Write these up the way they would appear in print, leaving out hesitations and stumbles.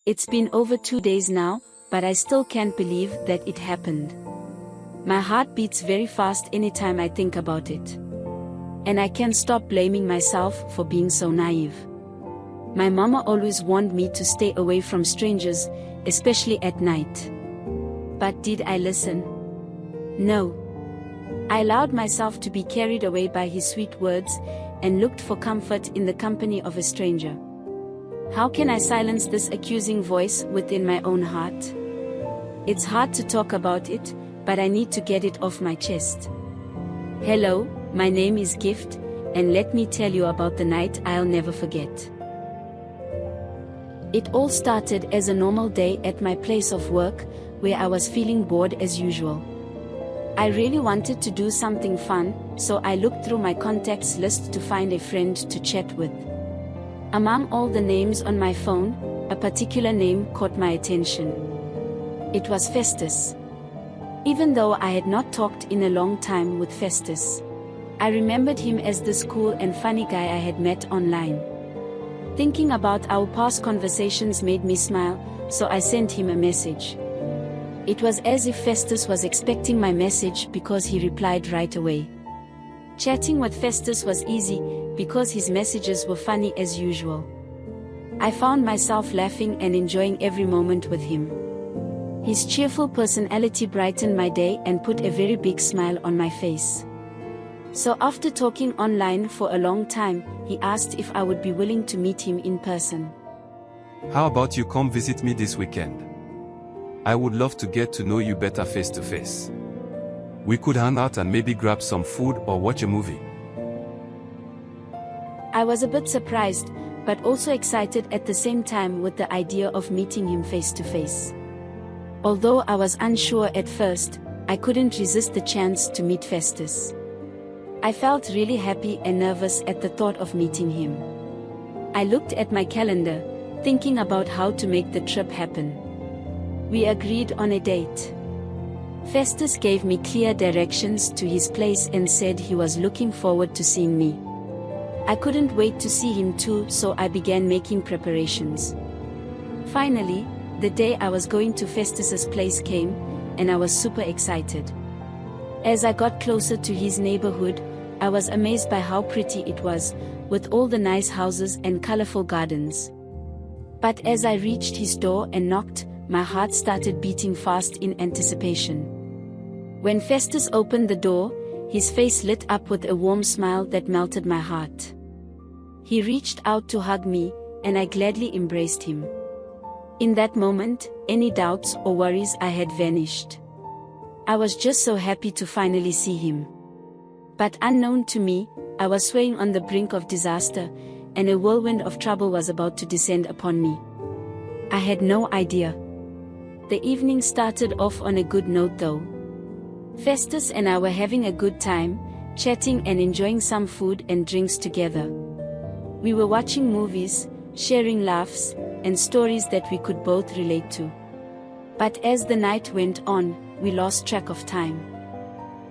It's been over 2 days now, but I still can't believe that it happened. My heart beats very fast anytime I think about it. And I can't stop blaming myself for being so naive. My mama always warned me to stay away from strangers, especially at night. But did I listen? No. I allowed myself to be carried away by his sweet words, and looked for comfort in the company of a stranger. How can I silence this accusing voice within my own heart? It's hard to talk about it, but I need to get it off my chest. Hello, my name is Gift, and let me tell you about the night I'll never forget. It all started as a normal day at my place of work, where I was feeling bored as usual. I really wanted to do something fun, so I looked through my contacts list to find a friend to chat with. Among all the names on my phone, a particular name caught my attention. It was Festus. Even though I had not talked in a long time with Festus, I remembered him as this cool and funny guy I had met online. Thinking about our past conversations made me smile, so I sent him a message. It was as if Festus was expecting my message because he replied right away. Chatting with Festus was easy, because his messages were funny as usual. I found myself laughing and enjoying every moment with him. His cheerful personality brightened my day and put a very big smile on my face. So after talking online for a long time, he asked if I would be willing to meet him in person. How about you come visit me this weekend? I would love to get to know you better face to face. We could hang out and maybe grab some food or watch a movie. I was a bit surprised, but also excited at the same time with the idea of meeting him face to face. Although I was unsure at first, I couldn't resist the chance to meet Festus. I felt really happy and nervous at the thought of meeting him. I looked at my calendar, thinking about how to make the trip happen. We agreed on a date. Festus gave me clear directions to his place and said he was looking forward to seeing me. I couldn't wait to see him too, so I began making preparations. Finally, the day I was going to Festus's place came, and I was super excited. As I got closer to his neighborhood, I was amazed by how pretty it was, with all the nice houses and colorful gardens. But as I reached his door and knocked, my heart started beating fast in anticipation. When Festus opened the door, his face lit up with a warm smile that melted my heart. He reached out to hug me, and I gladly embraced him. In that moment, any doubts or worries I had vanished. I was just so happy to finally see him. But unknown to me, I was swaying on the brink of disaster, and a whirlwind of trouble was about to descend upon me. I had no idea. The evening started off on a good note though. Festus and I were having a good time, chatting and enjoying some food and drinks together. We were watching movies, sharing laughs, and stories that we could both relate to. But as the night went on, we lost track of time.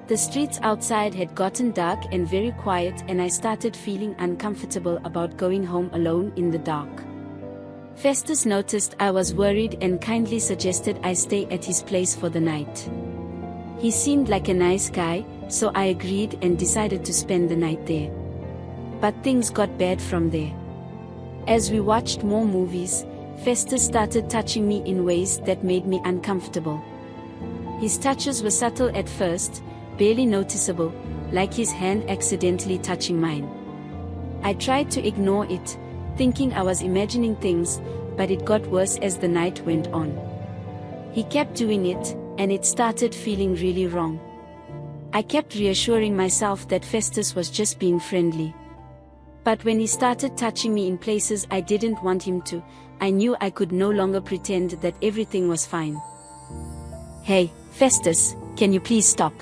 The streets outside had gotten dark and very quiet, and I started feeling uncomfortable about going home alone in the dark. Festus noticed I was worried and kindly suggested I stay at his place for the night. He seemed like a nice guy, so I agreed and decided to spend the night there. But things got bad from there. As we watched more movies, Festus started touching me in ways that made me uncomfortable. His touches were subtle at first, barely noticeable, like his hand accidentally touching mine. I tried to ignore it, thinking I was imagining things, but it got worse as the night went on. He kept doing it, and it started feeling really wrong. I kept reassuring myself that Festus was just being friendly. But when he started touching me in places I didn't want him to, I knew I could no longer pretend that everything was fine. "Hey, Festus, can you please stop?"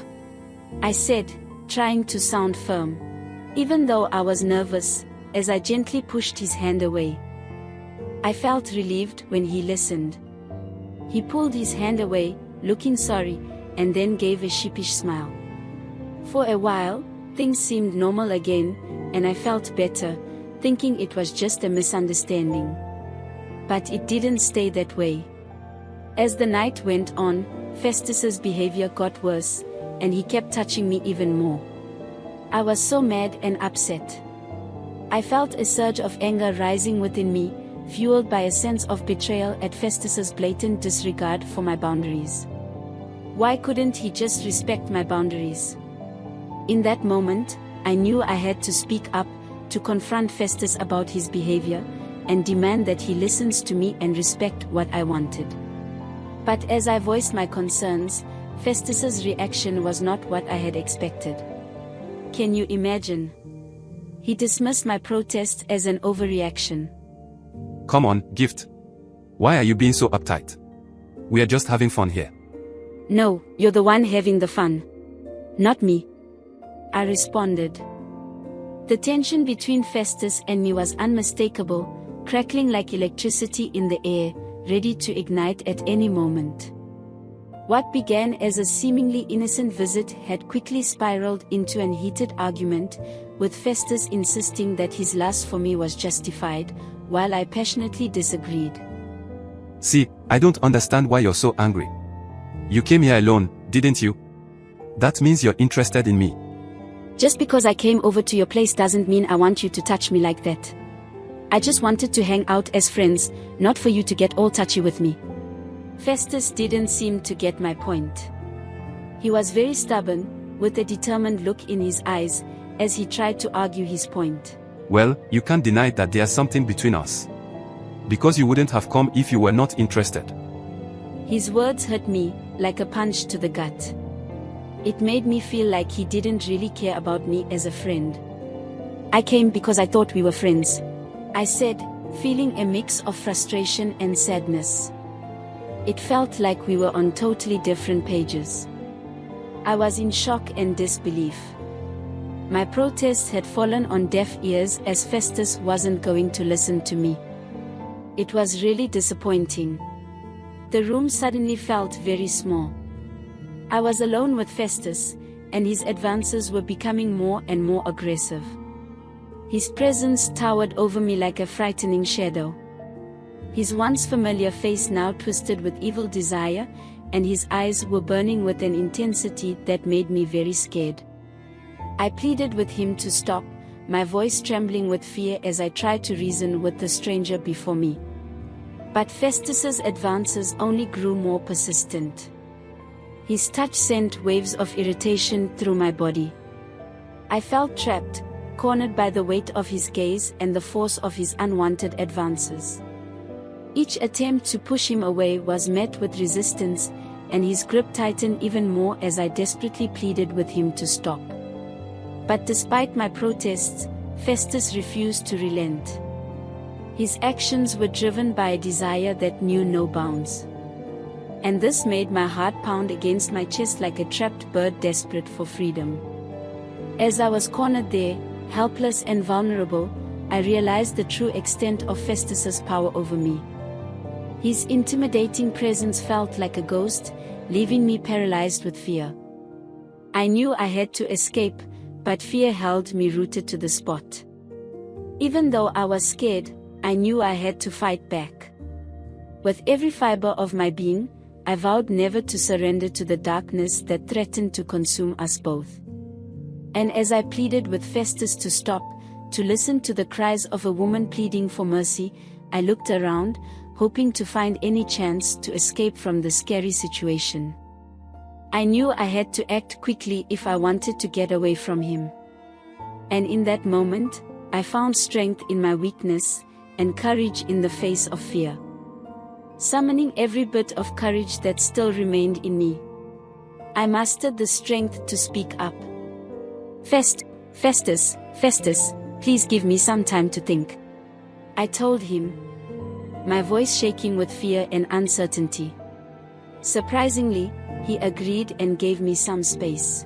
I said, trying to sound firm. Even though I was nervous, as I gently pushed his hand away. I felt relieved when he listened. He pulled his hand away, looking sorry, and then gave a sheepish smile. For a while, things seemed normal again, and I felt better, thinking it was just a misunderstanding. But it didn't stay that way. As the night went on, Festus's behavior got worse, and he kept touching me even more. I was so mad and upset. I felt a surge of anger rising within me, fueled by a sense of betrayal at Festus's blatant disregard for my boundaries. Why couldn't he just respect my boundaries? In that moment, I knew I had to speak up, to confront Festus about his behavior, and demand that he listens to me and respect what I wanted. But as I voiced my concerns, Festus's reaction was not what I had expected. Can you imagine? He dismissed my protest as an overreaction. Come on, Gift. Why are you being so uptight? We are just having fun here. No, you're the one having the fun. Not me. I responded. The tension between Festus and me was unmistakable, crackling like electricity in the air, ready to ignite at any moment. What began as a seemingly innocent visit had quickly spiraled into an heated argument, with Festus insisting that his lust for me was justified, while I passionately disagreed. See, I don't understand why you're so angry. You came here alone, didn't you? That means you're interested in me. Just because I came over to your place doesn't mean I want you to touch me like that. I just wanted to hang out as friends, not for you to get all touchy with me. Festus didn't seem to get my point. He was very stubborn, with a determined look in his eyes, as he tried to argue his point. Well, you can't deny that there's something between us. Because you wouldn't have come if you were not interested. His words hurt me, like a punch to the gut. It made me feel like he didn't really care about me as a friend. I came because I thought we were friends, I said, feeling a mix of frustration and sadness. It felt like we were on totally different pages. I was in shock and disbelief. My protest had fallen on deaf ears as Festus wasn't going to listen to me. It was really disappointing. The room suddenly felt very small. I was alone with Festus, and his advances were becoming more and more aggressive. His presence towered over me like a frightening shadow. His once familiar face now twisted with evil desire, and his eyes were burning with an intensity that made me very scared. I pleaded with him to stop, my voice trembling with fear as I tried to reason with the stranger before me. But Festus's advances only grew more persistent. His touch sent waves of irritation through my body. I felt trapped, cornered by the weight of his gaze and the force of his unwanted advances. Each attempt to push him away was met with resistance, and his grip tightened even more as I desperately pleaded with him to stop. But despite my protests, Festus refused to relent. His actions were driven by a desire that knew no bounds. And this made my heart pound against my chest like a trapped bird desperate for freedom. As I was cornered there, helpless and vulnerable, I realized the true extent of Festus's power over me. His intimidating presence felt like a ghost, leaving me paralyzed with fear. I knew I had to escape, but fear held me rooted to the spot. Even though I was scared, I knew I had to fight back. With every fiber of my being, I vowed never to surrender to the darkness that threatened to consume us both. And as I pleaded with Festus to stop, to listen to the cries of a woman pleading for mercy, I looked around, hoping to find any chance to escape from the scary situation. I knew I had to act quickly if I wanted to get away from him. And in that moment, I found strength in my weakness, and courage in the face of fear. Summoning every bit of courage that still remained in me, I mustered the strength to speak up. Festus, please give me some time to think, I told him, my voice shaking with fear and uncertainty. Surprisingly, he agreed and gave me some space.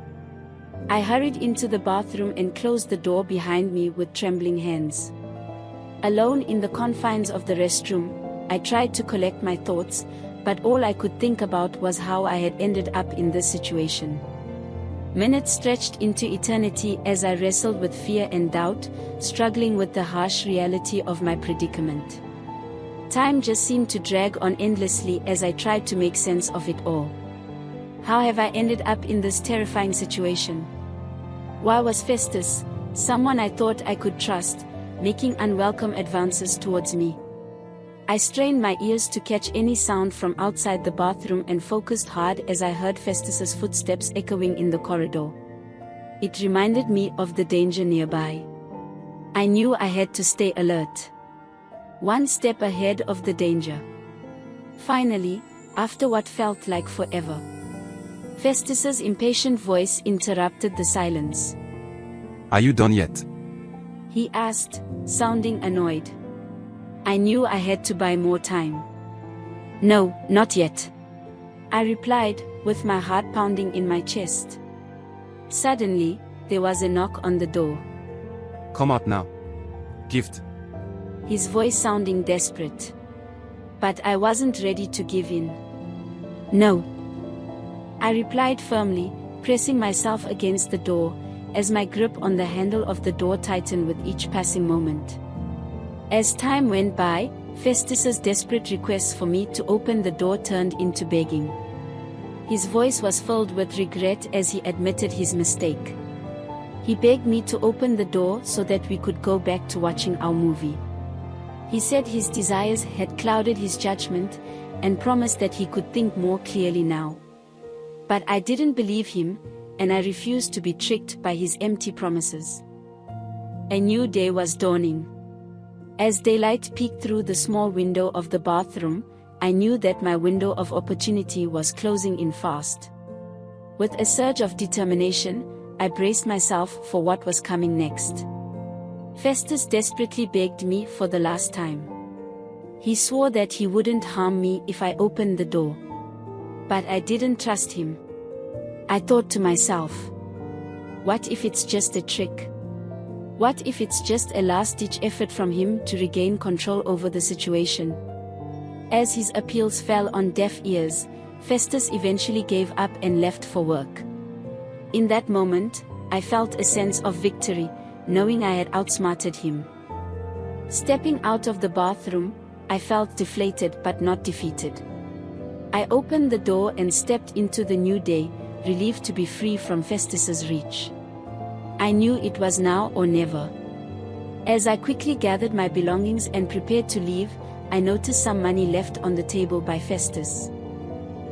I hurried into the bathroom and closed the door behind me with trembling hands. Alone in the confines of the restroom, I tried to collect my thoughts, but all I could think about was how I had ended up in this situation. Minutes stretched into eternity as I wrestled with fear and doubt, struggling with the harsh reality of my predicament. Time just seemed to drag on endlessly as I tried to make sense of it all. How have I ended up in this terrifying situation? Why was Festus, someone I thought I could trust, making unwelcome advances towards me? I strained my ears to catch any sound from outside the bathroom and focused hard as I heard Festus's footsteps echoing in the corridor. It reminded me of the danger nearby. I knew I had to stay alert. One step ahead of the danger. Finally, after what felt like forever, Festus's impatient voice interrupted the silence. Are you done yet? He asked, sounding annoyed. I knew I had to buy more time. No, not yet, I replied, with my heart pounding in my chest. Suddenly, there was a knock on the door. Come out now. Gift. His voice sounding desperate. But I wasn't ready to give in. No, I replied firmly, pressing myself against the door, as my grip on the handle of the door tightened with each passing moment. As time went by, Festus's desperate requests for me to open the door turned into begging. His voice was filled with regret as he admitted his mistake. He begged me to open the door so that we could go back to watching our movie. He said his desires had clouded his judgment, and promised that he could think more clearly now. But I didn't believe him, and I refused to be tricked by his empty promises. A new day was dawning. As daylight peeked through the small window of the bathroom, I knew that my window of opportunity was closing in fast. With a surge of determination, I braced myself for what was coming next. Festus desperately begged me for the last time. He swore that he wouldn't harm me if I opened the door. But I didn't trust him. I thought to myself, what if it's just a trick? What if it's just a last-ditch effort from him to regain control over the situation? As his appeals fell on deaf ears, Festus eventually gave up and left for work. In that moment, I felt a sense of victory, knowing I had outsmarted him. Stepping out of the bathroom, I felt deflated but not defeated. I opened the door and stepped into the new day, relieved to be free from Festus's reach. I knew it was now or never. As I quickly gathered my belongings and prepared to leave, I noticed some money left on the table by Festus.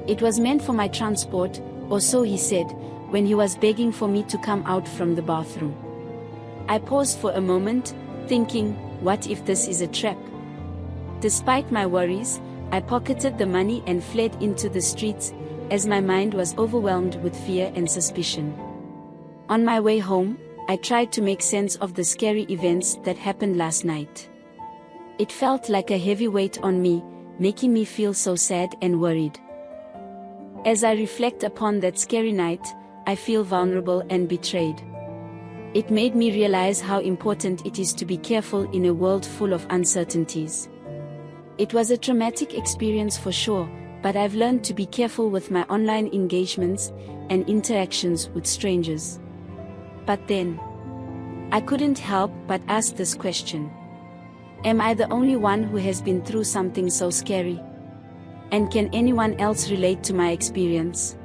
It was meant for my transport, or so he said, when he was begging for me to come out from the bathroom. I paused for a moment, thinking, what if this is a trap? Despite my worries, I pocketed the money and fled into the streets, as my mind was overwhelmed with fear and suspicion. On my way home, I tried to make sense of the scary events that happened last night. It felt like a heavy weight on me, making me feel so sad and worried. As I reflect upon that scary night, I feel vulnerable and betrayed. It made me realize how important it is to be careful in a world full of uncertainties. It was a traumatic experience for sure, but I've learned to be careful with my online engagements and interactions with strangers. But then, I couldn't help but ask this question. Am I the only one who has been through something so scary? And can anyone else relate to my experience?